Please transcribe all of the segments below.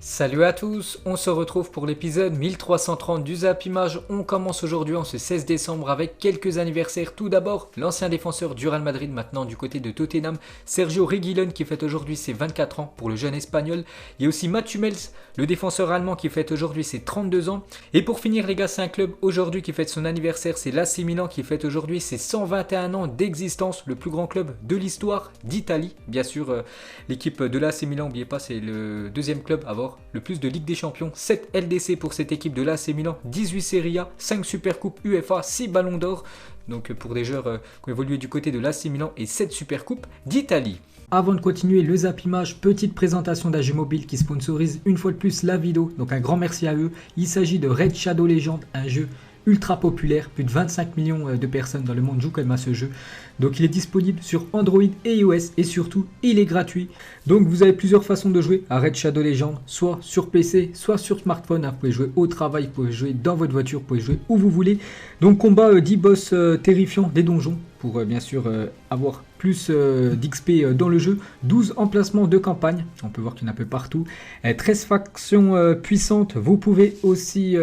Salut à tous, on se retrouve pour l'épisode 1330 du Zap Image. On commence aujourd'hui en ce 16 décembre avec quelques anniversaires. Tout d'abord, l'ancien défenseur du Real Madrid, maintenant du côté de Tottenham, Sergio Reguilón qui fête aujourd'hui ses 24 ans pour le jeune espagnol. Il y a aussi Mats Hummels, le défenseur allemand qui fête aujourd'hui ses 32 ans. Et pour finir les gars, c'est un club aujourd'hui qui fête son anniversaire, c'est l'AC Milan qui fête aujourd'hui ses 121 ans d'existence, le plus grand club de l'histoire d'Italie. Bien sûr, l'équipe de l'AC Milan, n'oubliez pas, c'est le deuxième club à avoir le plus de Ligue des Champions, 7 LDC pour cette équipe de l'AC Milan, 18 Serie A, 5 Supercoupes UEFA, 6 Ballons d'Or, donc pour des joueurs qui ont évolué du côté de l'AC Milan et 7 Supercoupes d'Italie. Avant de continuer le Zap Image, petite présentation d'AG Mobile qui sponsorise une fois de plus la vidéo, donc un grand merci à eux. Il s'agit de Raid Shadow Legends, un jeu ultra populaire, plus de 25 millions de personnes dans le monde jouent quand même à ce jeu. Donc il est disponible sur Android et iOS et surtout il est gratuit. Donc vous avez plusieurs façons de jouer à Raid Shadow Legends, soit sur PC, soit sur smartphone. Vous pouvez jouer au travail, vous pouvez jouer dans votre voiture, vous pouvez jouer où vous voulez. Donc combat 10 boss terrifiants des donjons pour bien sûr avoir plus d'XP dans le jeu, 12 emplacements de campagne, on peut voir qu'il y en a un peu partout, 13 factions puissantes, vous pouvez aussi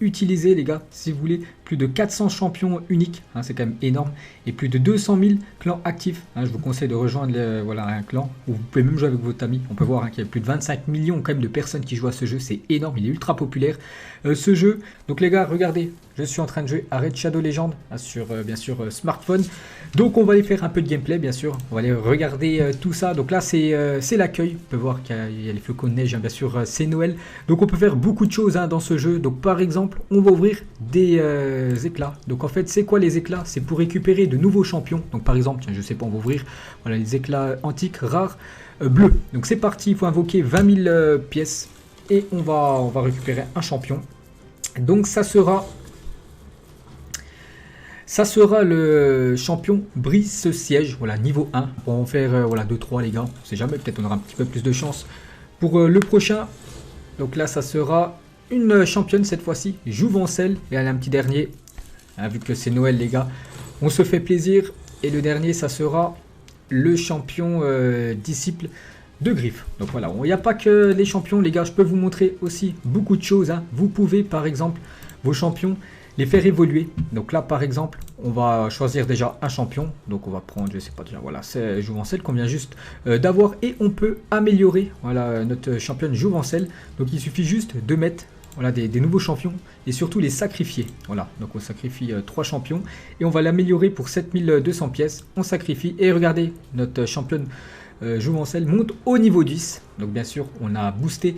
utiliser les gars, si vous voulez, plus de 400 champions uniques, hein, c'est quand même énorme, et plus de 200 000 clans actifs, hein, je vous conseille de rejoindre un clan, où vous pouvez même jouer avec votre ami, on peut voir qu'il y a plus de 25 millions quand même de personnes qui jouent à ce jeu, c'est énorme, il est ultra populaire, ce jeu, donc les gars, regardez, je suis en train de jouer à Raid Shadow Legends sur bien sûr smartphone. Donc on va aller faire un peu de gameplay bien sûr. On va aller regarder tout ça. Donc là c'est l'accueil. On peut voir qu'il y a les flocons de neige, hein, bien sûr c'est Noël. Donc on peut faire beaucoup de choses hein, dans ce jeu. Donc par exemple on va ouvrir des éclats. Donc en fait c'est quoi les éclats? C'est pour récupérer de nouveaux champions. Donc par exemple, tiens, je sais pas, on va ouvrir voilà, les éclats antiques rares bleus. Donc c'est parti, il faut invoquer 20 000 pièces. Et on va récupérer un champion. Donc ça sera le champion Brice Siège, voilà, niveau 1. On va en faire voilà, 2-3 les gars, on sait jamais, peut-être on aura un petit peu plus de chance pour le prochain. Donc là ça sera une championne cette fois-ci, Jouvencel, et elle a un petit dernier, hein, vu que c'est Noël les gars, on se fait plaisir. Et le dernier ça sera le champion disciple de Griffe. Donc voilà, il n'y a pas que les champions les gars, je peux vous montrer aussi beaucoup de choses, hein. Vous pouvez par exemple vos champions les faire évoluer. Donc là par exemple on va choisir déjà un champion, donc on va prendre, je sais pas déjà, voilà, c'est Jouvencel qu'on vient juste d'avoir, et on peut améliorer voilà notre championne Jouvencel. Donc il suffit juste de mettre voilà des nouveaux champions et surtout les sacrifier. Voilà, donc on sacrifie 3 champions et on va l'améliorer pour 7200 pièces. On sacrifie et regardez, notre championne Jouvencel monte au niveau 10. Donc bien sûr on a boosté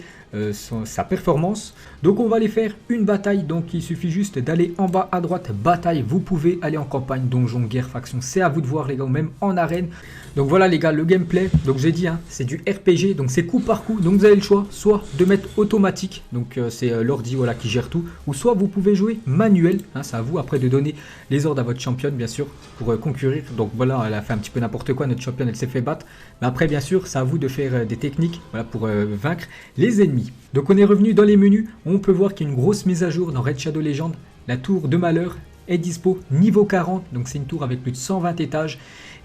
sa performance. Donc on va aller faire une bataille. Donc il suffit juste d'aller en bas à droite, bataille. Vous pouvez aller en campagne, donjon, guerre, faction, c'est à vous de voir les gars, ou même en arène. Donc voilà les gars, le gameplay, donc j'ai dit hein, c'est du RPG, donc c'est coup par coup. Donc vous avez le choix soit de mettre automatique, donc c'est l'ordi voilà, qui gère tout, ou soit vous pouvez jouer manuel, hein, c'est à vous après de donner les ordres à votre championne bien sûr pour concourir. Donc voilà, elle a fait un petit peu n'importe quoi, notre championne, elle s'est fait battre, mais après bien sûr c'est à vous de faire des techniques voilà, pour vaincre les ennemis. Donc on est revenu dans les menus, on peut voir qu'il y a une grosse mise à jour dans Raid Shadow Legends. La tour de malheur est dispo niveau 40, donc c'est une tour avec plus de 120 étages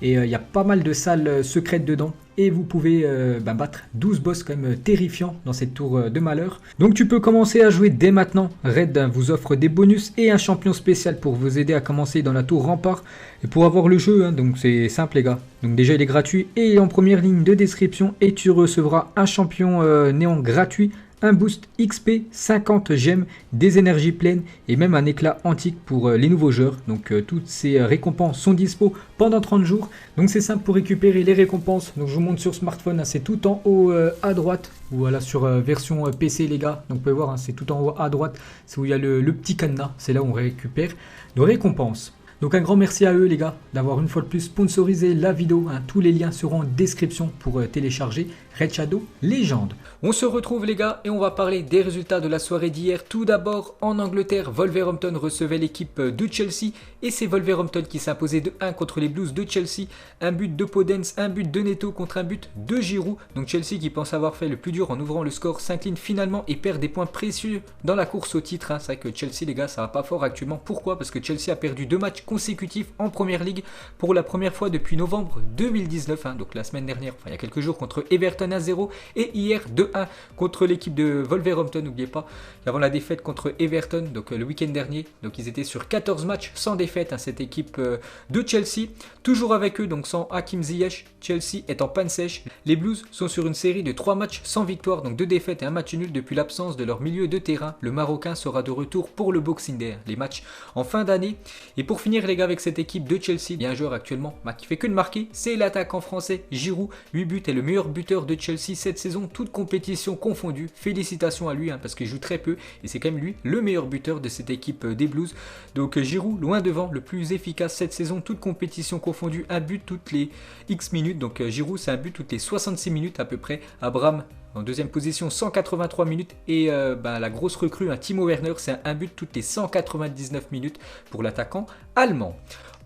et il y a pas mal de salles secrètes dedans, et vous pouvez battre 12 boss quand même terrifiants dans cette tour de malheur. Donc tu peux commencer à jouer dès maintenant. Raid vous offre des bonus et un champion spécial pour vous aider à commencer dans la tour rempart et pour avoir le jeu, hein, donc c'est simple les gars. Donc déjà il est gratuit et en première ligne de description, et tu recevras un champion néant gratuit, un boost XP, 50 gemmes, des énergies pleines et même un éclat antique pour les nouveaux joueurs. Donc toutes ces récompenses sont dispo pendant 30 jours. Donc c'est simple pour récupérer les récompenses. Donc je vous montre sur smartphone, hein, c'est tout en haut à droite. Ou voilà sur version PC les gars. Donc vous pouvez voir, hein, c'est tout en haut à droite. C'est où il y a le petit cadenas. C'est là où on récupère nos récompenses. Donc un grand merci à eux les gars d'avoir une fois de plus sponsorisé la vidéo, hein. Tous les liens seront en description pour télécharger Raid Shadow Legends. On se retrouve les gars et on va parler des résultats de la soirée d'hier. Tout d'abord en Angleterre, Wolverhampton recevait l'équipe de Chelsea et c'est Wolverhampton qui s'imposait de 1 contre les Blues de Chelsea. Un but de Podence, un but de Neto contre un but de Giroud. Donc Chelsea qui pense avoir fait le plus dur en ouvrant le score s'incline finalement et perd des points précieux dans la course au titre, hein. C'est vrai que Chelsea les gars ça va pas fort actuellement. Pourquoi? Parce que Chelsea a perdu 2 matchs consécutifs en Première Ligue pour la première fois depuis novembre 2019, hein. Donc la semaine dernière, enfin il y a quelques jours contre Everton Everton 1-0 et hier 2-1 contre l'équipe de Wolverhampton. N'oubliez pas qu'avant la défaite contre Everton, donc le week-end dernier, donc ils étaient sur 14 matchs sans défaite, hein, cette équipe de Chelsea. Toujours avec eux, donc sans Hakim Ziyech, Chelsea est en panne sèche. Les Blues sont sur une série de 3 matchs sans victoire, donc 2 défaites et 1 match nul depuis l'absence de leur milieu de terrain. Le Marocain sera de retour pour le Boxing Day, les matchs en fin d'année. Et pour finir les gars avec cette équipe de Chelsea, il y a un joueur actuellement qui fait que de marquer, c'est l'attaquant français Giroud. 8 buts et le meilleur buteur de Chelsea cette saison, toute compétition confondue. Félicitations à lui hein, parce qu'il joue très peu et c'est quand même lui le meilleur buteur de cette équipe des Blues. Donc Giroud loin devant, le plus efficace cette saison, toute compétition confondue, un but toutes les X minutes. Donc Giroud c'est un but toutes les 66 minutes à peu près. Abraham en deuxième position, 183 minutes. Et la grosse recrue, Timo Werner, c'est un but toutes les 199 minutes pour l'attaquant allemand.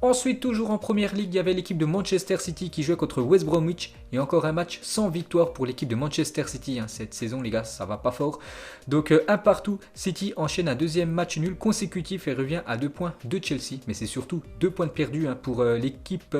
Ensuite, toujours en première ligue, il y avait l'équipe de Manchester City qui jouait contre West Bromwich. Et encore un match sans victoire pour l'équipe de Manchester City. Hein. Cette saison, les gars, ça va pas fort. Donc, un partout. City enchaîne un deuxième match nul consécutif et revient à 2 points de Chelsea. Mais c'est surtout 2 points de perdus hein, pour l'équipe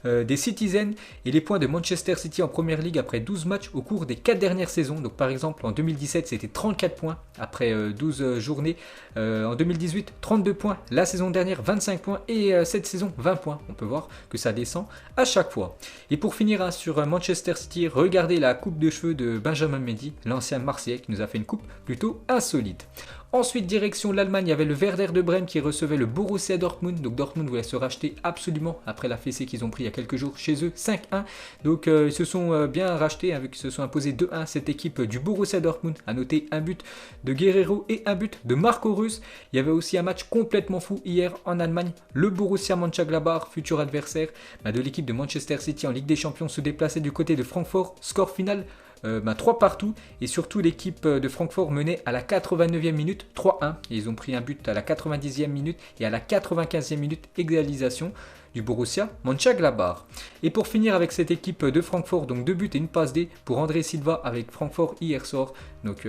des Citizens. Et les points de Manchester City en première ligue après 12 matchs au cours des 4 dernières saisons. Donc, par exemple, en 2017, c'était 34 points après 12 journées. En 2018, 32 points. La saison dernière, 25 points. Et cette saison, 20 points. On peut voir que ça descend à chaque fois. Et pour finir hein, sur Manchester City, regardez la coupe de cheveux de Benjamin Mendy, l'ancien Marseillais qui nous a fait une coupe plutôt insolite. Ensuite, direction l'Allemagne, il y avait le Werder de Brême qui recevait le Borussia Dortmund. Donc Dortmund voulait se racheter absolument après la fessée qu'ils ont pris il y a quelques jours chez eux, 5-1. Donc ils se sont bien rachetés, hein, vu qu'ils se sont imposés 2-1 cette équipe du Borussia Dortmund. A noter un but de Guerrero et un but de Marco Reus. Il y avait aussi un match complètement fou hier en Allemagne. Le Borussia Mönchengladbach, futur adversaire de l'équipe de Manchester City en Ligue des Champions, se déplaçait du côté de Francfort. Score final 3 partout et surtout l'équipe de Francfort menait à la 89e minute 3-1 et ils ont pris un but à la 90e minute et à la 95e minute égalisation du Borussia Mönchengladbach. Et pour finir avec cette équipe de Francfort, donc 2 buts et une passe D pour André Silva avec Francfort hier soir, donc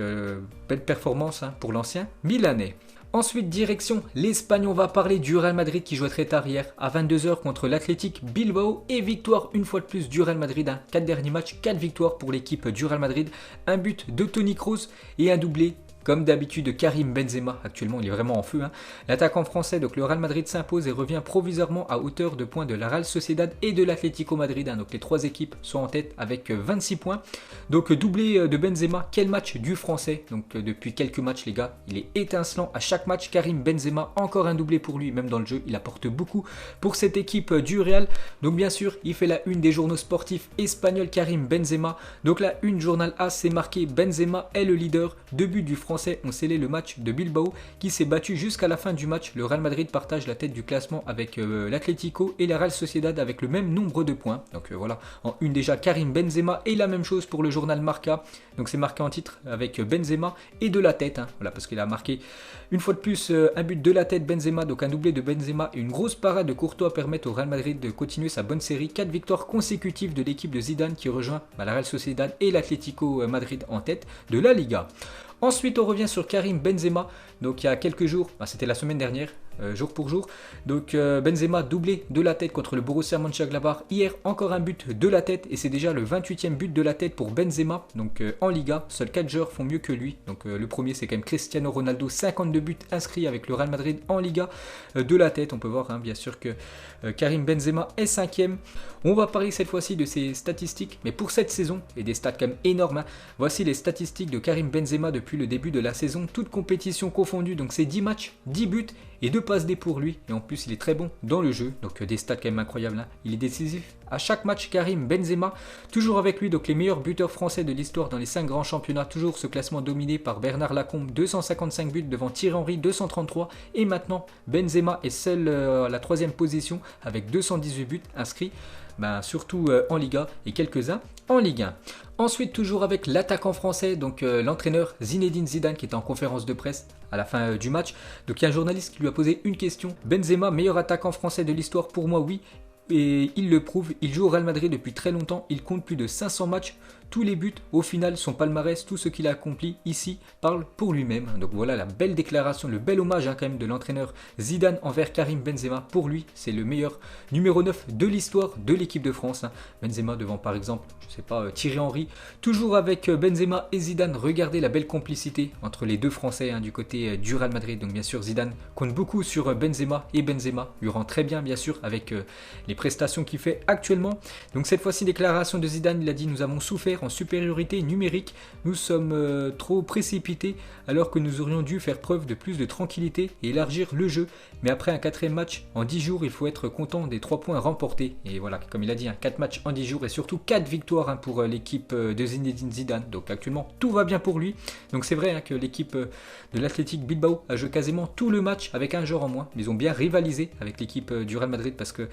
belle performance hein, pour l'ancien Milanais. Ensuite, direction l'Espagne, on va parler du Real Madrid qui jouait très tard hier à 22h contre l'Athletic Bilbao et victoire une fois de plus du Real Madrid. Hein. 4 derniers matchs, 4 victoires pour l'équipe du Real Madrid. Un but de Toni Kroos et un doublé comme d'habitude de Karim Benzema. Actuellement, il est vraiment en feu. Hein. L'attaquant français, donc le Real Madrid s'impose et revient provisoirement à hauteur de points de la Real Sociedad et de l'Atlético Madrid. Hein. Donc les 3 équipes sont en tête avec 26 points. Donc doublé de Benzema. Quel match du français. Donc depuis quelques matchs les gars, il est étincelant à chaque match. Karim Benzema, encore un doublé pour lui, même dans le jeu. Il apporte beaucoup pour cette équipe du Real. Donc bien sûr, il fait la une des journaux sportifs espagnols, Karim Benzema. Donc la une journal A, c'est marqué Benzema est le leader. 2 buts du Français ont scellé le match de Bilbao qui s'est battu jusqu'à la fin du match. Le Real Madrid partage la tête du classement avec l'Atlético et la Real Sociedad avec le même nombre de points. Donc voilà, en une déjà Karim Benzema et la même chose pour le journal Marca. Donc c'est marqué en titre avec Benzema et de la tête. Hein. Voilà, parce qu'il a marqué une fois de plus un but de la tête Benzema, donc un doublé de Benzema et une grosse parade de Courtois permettent au Real Madrid de continuer sa bonne série. 4 victoires consécutives de l'équipe de Zidane qui rejoint la Real Sociedad et l'Atlético Madrid en tête de la Liga. Ensuite, on revient sur Karim Benzema. Donc, il y a quelques jours, c'était la semaine dernière, jour pour jour. Donc, Benzema doublé de la tête contre le Borussia Mönchengladbach. Hier, encore un but de la tête et c'est déjà le 28e but de la tête pour Benzema. Donc, en Liga, seuls 4 joueurs font mieux que lui. Donc, le premier, c'est quand même Cristiano Ronaldo. 52 buts inscrits avec le Real Madrid en Liga de la tête. On peut voir, hein, bien sûr, que Karim Benzema est 5e. On va parler cette fois-ci de ses statistiques, mais pour cette saison, et des stats quand même énormes. Hein. Voici les statistiques de Karim Benzema depuis le début de la saison, toutes compétitions confondues. Donc c'est 10 matchs, 10 buts et 2 passes D pour lui. Et en plus, il est très bon dans le jeu. Donc des stats quand même incroyables. Hein. Il est décisif à chaque match. Karim Benzema, toujours avec lui, donc les meilleurs buteurs français de l'histoire dans les 5 grands championnats. Toujours ce classement dominé par Bernard Lacombe, 255 buts devant Thierry Henry, 233. Et maintenant, Benzema est seul à la 3e position avec 218 buts inscrits. Surtout en Liga et quelques-uns en Ligue 1. Ensuite, toujours avec l'attaquant français, donc l'entraîneur Zinedine Zidane qui était en conférence de presse à la fin du match. Donc il y a un journaliste qui lui a posé une question. Benzema, meilleur attaquant français de l'histoire? Pour moi, oui. Et il le prouve, il joue au Real Madrid depuis très longtemps, il compte plus de 500 matchs tous les buts. Au final, son palmarès, tout ce qu'il a accompli ici parle pour lui-même. Donc voilà la belle déclaration, le bel hommage quand même de l'entraîneur Zidane envers Karim Benzema. Pour lui, c'est le meilleur numéro 9 de l'histoire de l'équipe de France. Benzema devant par exemple, je sais pas, Thierry Henry. Toujours avec Benzema et Zidane, regardez la belle complicité entre les deux Français du côté du Real Madrid. Donc bien sûr, Zidane compte beaucoup sur Benzema et Benzema lui rend très bien bien sûr avec les prestations qu'il fait actuellement. Donc cette fois-ci, déclaration de Zidane, il a dit: nous avons souffert en supériorité numérique, nous sommes trop précipités alors que nous aurions dû faire preuve de plus de tranquillité et élargir le jeu. Mais après un quatrième match en 10 jours, il faut être content des 3 points remportés. Et voilà, comme il a dit, 4 matchs en 10 jours et surtout 4 victoires pour l'équipe de Zinedine Zidane. Donc actuellement, tout va bien pour lui. Donc c'est vrai que l'équipe de l'Athletic Bilbao a joué quasiment tout le match avec un joueur en moins. Mais ils ont bien rivalisé avec l'équipe du Real Madrid parce que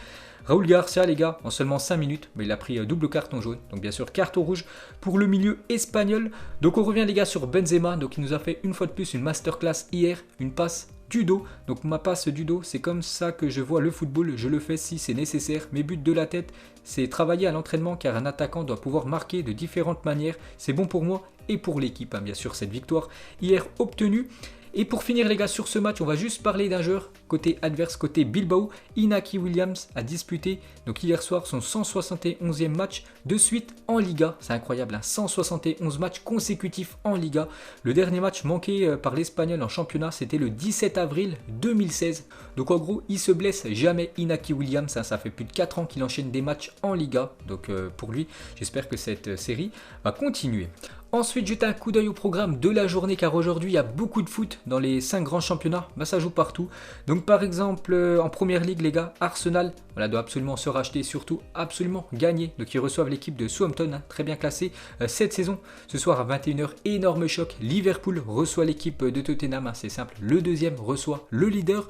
Raúl Garcia, les gars, en seulement 5 minutes, il a pris double carton jaune. Donc bien sûr, carton rouge pour le milieu espagnol. Donc on revient les gars sur Benzema. Donc il nous a fait une fois de plus une masterclass hier, une passe du dos. Donc ma passe du dos, c'est comme ça que je vois le football, je le fais si c'est nécessaire. Mes buts de la tête, c'est travailler à l'entraînement car un attaquant doit pouvoir marquer de différentes manières. C'est bon pour moi et pour l'équipe, bien sûr, cette victoire hier obtenue. Et pour finir les gars sur ce match, on va juste parler d'un joueur côté adverse, côté Bilbao. Inaki Williams a disputé donc hier soir son 171e match de suite en Liga. C'est incroyable, 171 matchs consécutifs en Liga. Le dernier match manqué par l'Espagnol en championnat, c'était le 17 avril 2016. Donc en gros, il se blesse jamais Inaki Williams. Ça fait plus de 4 ans qu'il enchaîne des matchs en Liga. Donc pour lui, j'espère que cette série va continuer. Ensuite, jetez un coup d'œil au programme de la journée car aujourd'hui il y a beaucoup de foot dans les 5 grands championnats, ça joue partout. Donc par exemple en première ligue les gars, Arsenal doit absolument se racheter, surtout absolument gagner. Donc ils reçoivent l'équipe de Southampton, très bien classée cette saison. Ce soir à 21h, énorme choc, Liverpool reçoit l'équipe de Tottenham, c'est simple, le deuxième reçoit le leader.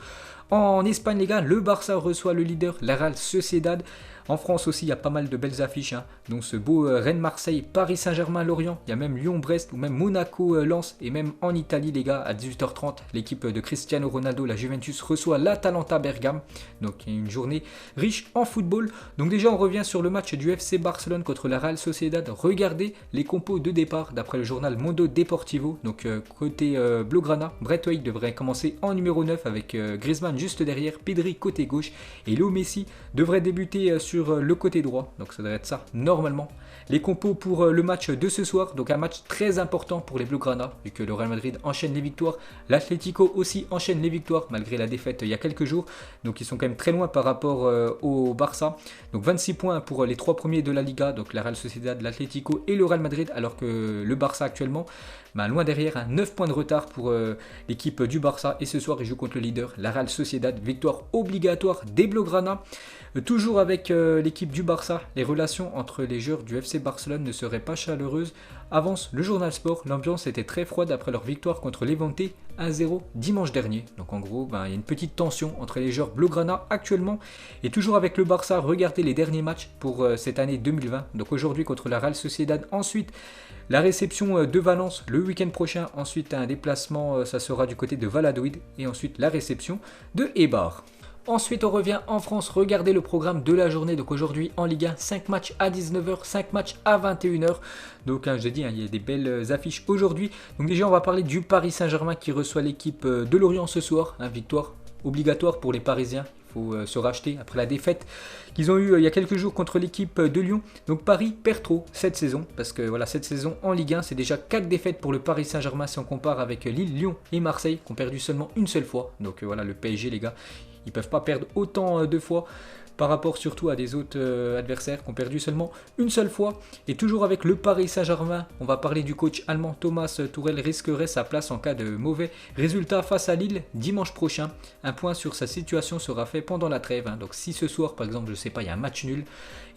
En Espagne les gars, le Barça reçoit le leader, la Real Sociedad. En France aussi, il y a pas mal de belles affiches, donc ce beau Rennes-Marseille, Paris Saint-Germain-Lorient, il y a même Lyon-Brest ou même Monaco-Lens. Et même en Italie les gars, à 18h30, l'équipe de Cristiano Ronaldo, la Juventus, reçoit l'Atalanta Bergame. Donc il y a une journée riche en football. Donc déjà on revient sur le match du FC Barcelone contre la Real Sociedad. Regardez les compos de départ d'après le journal Mundo Deportivo. Donc côté Blaugrana, Braithwaite devrait commencer en numéro 9 avec Griezmann juste derrière, Pedri côté gauche et Léo Messi devrait débuter sur le côté droit, donc ça devrait être ça normalement. Les compos pour le match de ce soir, donc un match très important pour les Blaugrana, vu que le Real Madrid enchaîne les victoires, l'Atlético aussi enchaîne les victoires malgré la défaite il y a quelques jours, donc ils sont quand même très loin par rapport au Barça. Donc 26 points pour les 3 premiers de la Liga, donc la Real Sociedad, l'Atlético et le Real Madrid, alors que le Barça actuellement, loin derrière, 9 points de retard pour l'équipe du Barça, et ce soir il joue contre le leader, la Real Sociedad, victoire obligatoire des Blaugrana. Toujours avec l'équipe du Barça, les relations entre les joueurs du FC Barcelone ne seraient pas chaleureuses. Avance le journal Sport, l'ambiance était très froide après leur victoire contre Levante 1-0 dimanche dernier. Donc en gros, il y a une petite tension entre les joueurs Blaugrana actuellement. Et toujours avec le Barça, regardez les derniers matchs pour cette année 2020. Donc aujourd'hui contre la Real Sociedad, ensuite la réception de Valence le week-end prochain, ensuite un déplacement, ça sera du côté de Valladolid, et ensuite la réception de Eibar. Ensuite, on revient en France, regardez le programme de la journée. Donc aujourd'hui, en Ligue 1, 5 matchs à 19h, 5 matchs à 21h. Donc, je dis, il y a des belles affiches aujourd'hui. Donc déjà, on va parler du Paris Saint-Germain qui reçoit l'équipe de Lorient ce soir. Victoire obligatoire pour les Parisiens. Il faut se racheter après la défaite qu'ils ont eu il y a quelques jours contre l'équipe de Lyon. Donc Paris perd trop cette saison, parce que voilà, cette saison en Ligue 1, c'est déjà 4 défaites pour le Paris Saint-Germain si on compare avec Lille, Lyon et Marseille qui ont perdu seulement une seule fois. Donc voilà, le PSG les gars, ils ne peuvent pas perdre autant de fois par rapport surtout à des autres adversaires qui ont perdu seulement une seule fois. Et toujours avec le Paris Saint-Germain, on va parler du coach allemand Thomas Tuchel risquerait sa place en cas de mauvais résultat face à Lille dimanche prochain. Un point sur sa situation sera fait pendant la trêve. Donc si ce soir par exemple, je sais pas, il y a un match nul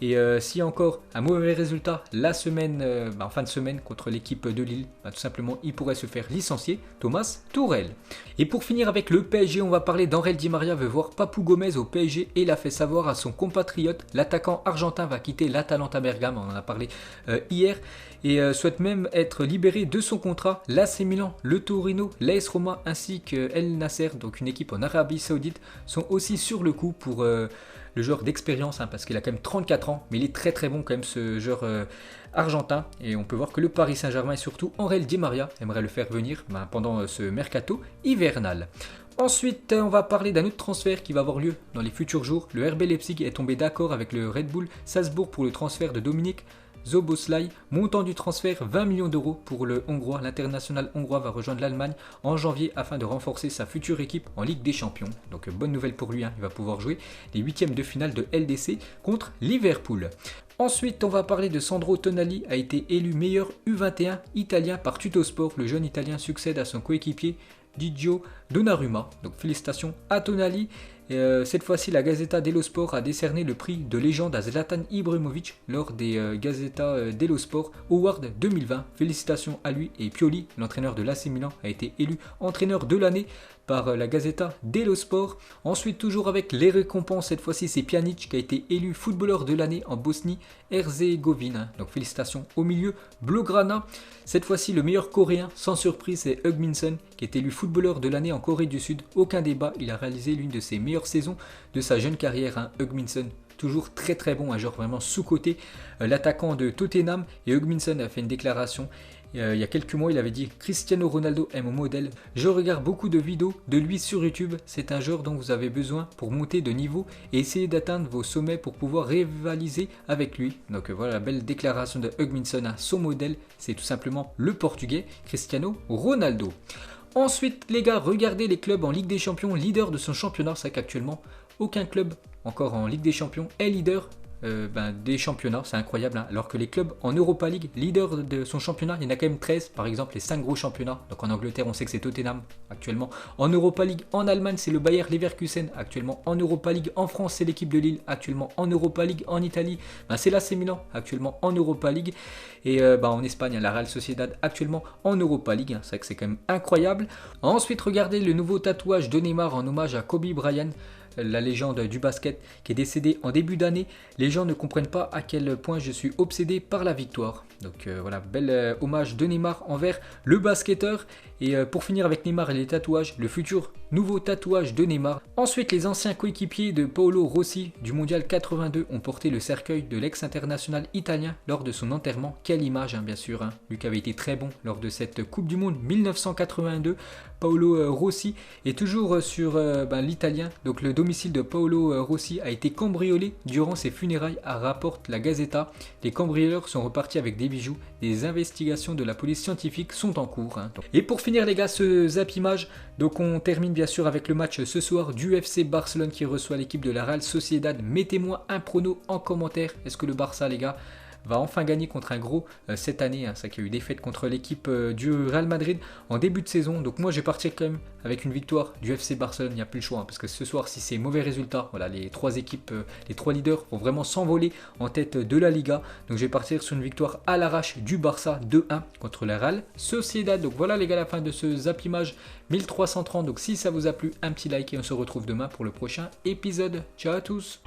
et s'il y a encore un mauvais résultat la semaine, en fin de semaine contre l'équipe de Lille, tout simplement il pourrait se faire licencier Thomas Tuchel. Et pour finir avec le PSG, on va parler d'Angel Di Maria veut voir Papou Gomez au PSG et l'a fait savoir à son compatriote. L'attaquant argentin va quitter l'Atalanta Bergame, on en a parlé hier, et souhaite même être libéré de son contrat. L'AC Milan, le Torino, l'AS Roma ainsi que El Nasser, donc une équipe en Arabie Saoudite, sont aussi sur le coup pour le joueur d'expérience, parce qu'il a quand même 34 ans, mais il est très très bon quand même ce joueur argentin. Et on peut voir que le Paris Saint-Germain et surtout Angel Di Maria aimerait le faire venir pendant ce mercato hivernal. Ensuite, on va parler d'un autre transfert qui va avoir lieu dans les futurs jours. Le RB Leipzig est tombé d'accord avec le Red Bull Salzbourg pour le transfert de Dominik Szoboszlai, montant du transfert 20 millions d'euros pour le Hongrois. L'international hongrois va rejoindre l'Allemagne en janvier afin de renforcer sa future équipe en Ligue des Champions. Donc bonne nouvelle pour lui, il va pouvoir jouer les huitièmes de finale de LDC contre Liverpool. Ensuite, on va parler de Sandro Tonali, a été élu meilleur U21 italien par Tuttosport. Le jeune italien succède à son coéquipier Gigio Donnarumma. Donc félicitations à Tonali. Cette fois-ci, la Gazzetta dello Sport a décerné le prix de légende à Zlatan Ibrahimovic lors des Gazzetta dello Sport Award 2020. Félicitations à lui. Et Pioli, l'entraîneur de l'AC Milan, a été élu entraîneur de l'année par la Gazzetta dello Sport. Ensuite, toujours avec les récompenses, cette fois-ci c'est Pjanic qui a été élu footballeur de l'année en Bosnie-Herzégovine. Donc félicitations au milieu Blaugrana. Cette fois-ci, le meilleur coréen, sans surprise, c'est Heung-min Son qui est élu footballeur de l'année en Corée du Sud. Aucun débat, il a réalisé l'une de ses meilleures saisons de sa jeune carrière. Heung-min Son, toujours très très bon, un joueur vraiment sous-coté, l'attaquant de Tottenham. Et Heung-min Son a fait une déclaration. Il y a quelques mois, il avait dit « Cristiano Ronaldo est mon modèle. Je regarde beaucoup de vidéos de lui sur YouTube. C'est un joueur dont vous avez besoin pour monter de niveau et essayer d'atteindre vos sommets pour pouvoir rivaliser avec lui. » Donc voilà la belle déclaration de Heung-min Son à son modèle. C'est tout simplement le Portugais Cristiano Ronaldo. Ensuite, les gars, regardez les clubs en Ligue des Champions, leader de son championnat. C'est qu'actuellement, aucun club encore en Ligue des Champions est leader des championnats, c'est incroyable, alors que les clubs en Europa League, leader de son championnat, il y en a quand même 13, par exemple les 5 gros championnats. Donc en Angleterre, on sait que c'est Tottenham actuellement. En Europa League, en Allemagne, c'est le Bayer Leverkusen actuellement. En Europa League, en France, c'est l'équipe de Lille actuellement. En Europa League, en Italie, c'est l'AC Milan actuellement en Europa League. Et en Espagne, la Real Sociedad actuellement en Europa League. C'est vrai que c'est quand même incroyable. Ensuite, regardez le nouveau tatouage de Neymar en hommage à Kobe Bryant, la légende du basket qui est décédé en début d'année. Les gens ne comprennent pas à quel point je suis obsédé par la victoire. Donc voilà, bel hommage de Neymar envers le basketteur. Et pour finir avec Neymar et les tatouages, le futur nouveau tatouage de Neymar. Ensuite, les anciens coéquipiers de Paolo Rossi du Mondial 82 ont porté le cercueil de l'ex-international italien lors de son enterrement. Quelle image, bien sûr, lui qui avait été très bon lors de cette Coupe du Monde 1982. Paolo Rossi est toujours sur l'italien. Donc le domicile de Paolo Rossi a été cambriolé durant ses funérailles, rapporte la Gazzetta. Les cambrioleurs sont repartis avec des bijoux. Des investigations de la police scientifique sont en cours. Et pour finir les gars, ce Zap Image, donc on termine bien sûr avec le match ce soir du FC Barcelone qui reçoit l'équipe de la Real Sociedad. Mettez-moi un prono en commentaire. Est-ce que le Barça les gars va enfin gagner contre un gros cette année, c'est qu'il y a eu des défaites contre l'équipe du Real Madrid en début de saison. Donc moi je vais partir quand même avec une victoire du FC Barcelone, il n'y a plus le choix, parce que ce soir si c'est mauvais résultat, voilà, les trois équipes, les trois leaders vont vraiment s'envoler en tête de la Liga. Donc je vais partir sur une victoire à l'arrache du Barça 2-1 contre la Real Sociedad. Donc voilà les gars, la fin de ce Zap Image 1330. Donc si ça vous a plu, un petit like et on se retrouve demain pour le prochain épisode. Ciao à tous.